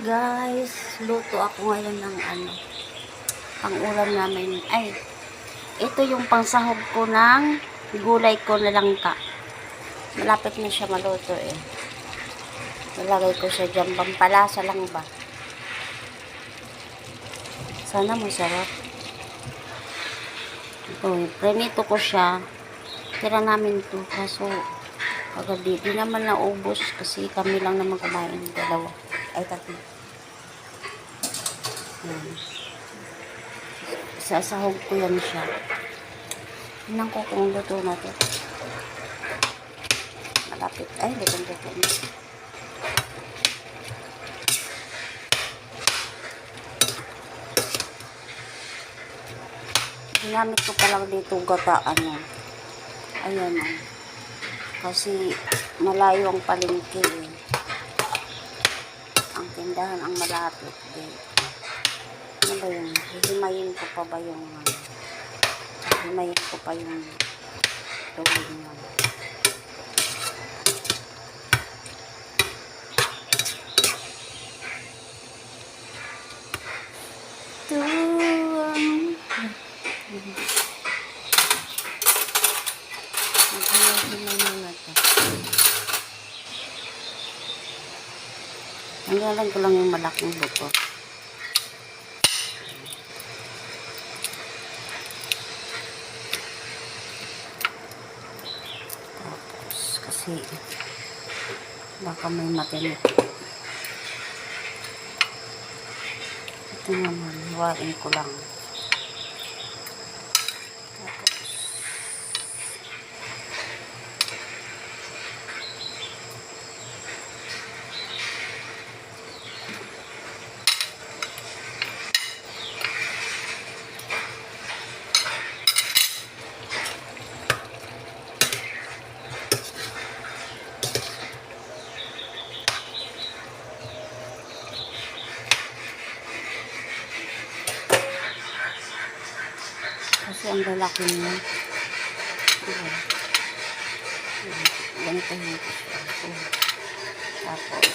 Guys, luto ako ngayon ng pang-ulam namin. Ay, ito yung pangsahog ko ng gulay ko na langka. Malapit na siya maluto eh. Nalagay ko siya dyan, pampalasa lang ba? Sana masarap. Ito, prenito ko siya. Tira namin to, kaso agad di naman naubos kasi kami lang naman kumain, dalawa. Ay, tatlo. Sasahog ko yan siya. Tingnan ko kung luto na to. Malapit. Ay, luto na. Ginamit ko palang dito gataan. Ayan o. Kasi malayo ang palengke eh. Ang tindahan ang malapit din. Ano ba yun? Hihimayin ko pa ba yung hihimayin ko pa yung tubig niya. Maghimay muna ito. Hanggang ko lang yung malaking buto. Tapos, kasi baka may matinik. Ito naman, hiwain ko lang. Kasi ang lalaki niya. Ganito yung tapos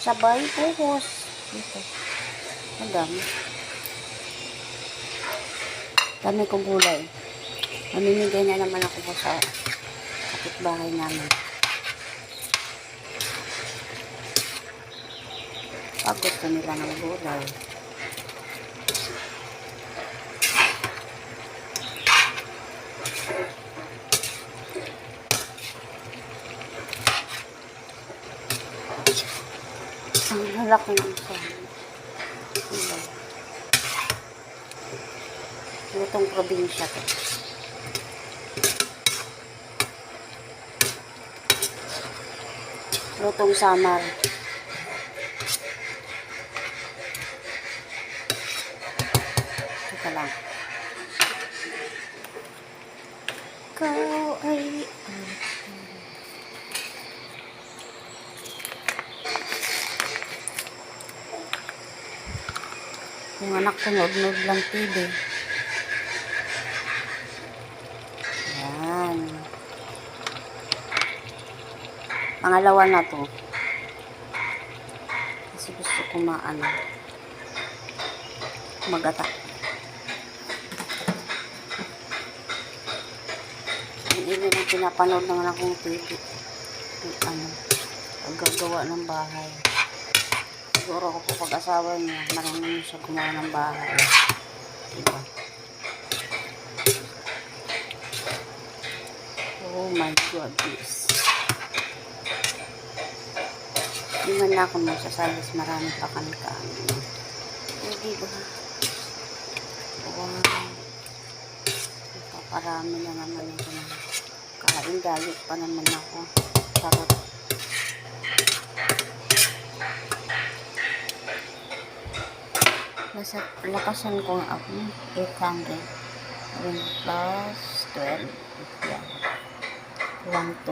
sabay puhos dito. Ang dami kong gulay. Mamimigay na naman ako po sa kapitbahay namin. Pag gusto nila ng gulay. Ang halaki ng sana. Lutong probinsya to. Lutong Samar. Ito lang. Ikaw ay yung anak ko nood-nood lang TV. Yan. Pangalawa na to. Kasi gusto ko magata. Ang ina na pinapanood ng anak kong TV. Paggagawa ng bahay. Siguro ako po pag-asawa niya, marunong siya gumawa ng bahay. Diba? Oh my goodness. Hindi man na ako masasalas, marami pa kami kaano. Eh, diba? Wow. Paparami na naman ito na. Kain dalit pa naman ako. Sarap. Lakasan ko ako 800 plus 12 yan 1-2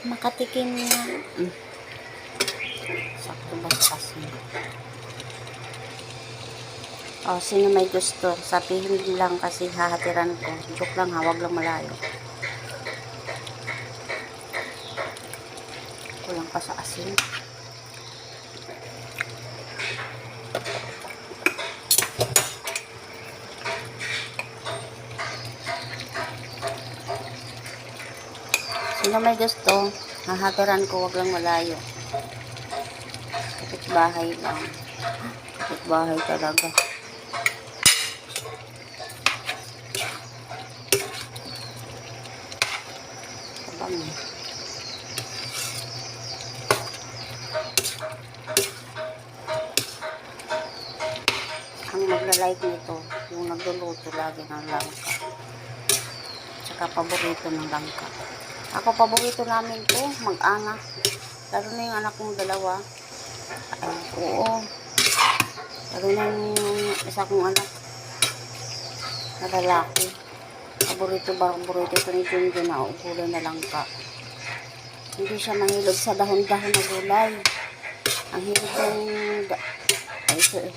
makatikim na sakto ba kasi sino may gusto sabihin lang kasi hahatiran ko joke lang ha, wag lang malayo Kulang pa sa asin. Sino may gusto, hahatiran ko, wag lang malayo. Kapit-bahay lang. Kapit-bahay talaga. Abang. Ang magla-like nito, yung nagluluto lagi ng langka. Tsaka paborito ng langka. Ako, paborito namin to, mag-anak. Lalo na yung anak kong dalawa. Ay, oo. Lalo na yung isa kong anak na lalaki. Paborito ito ni Junjun na gulay na langka. Hindi siya mahilig sa dahon-dahon na gulay. Ang hilig ay, ito eh.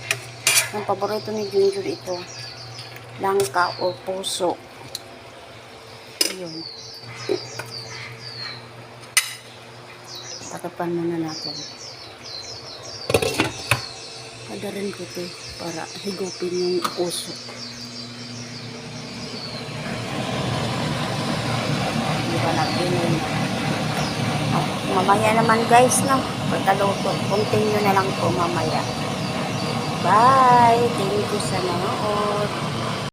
Ang paborito ni Junjun ito, langka o puso. Ayun. Tatapan muna natin. Padarin ko ito para higupin yung puso. Hindi ba natin yun? Mamaya naman guys, no? Pagkaluto, continue na lang po mamaya. Bye! Thank you sa nanood.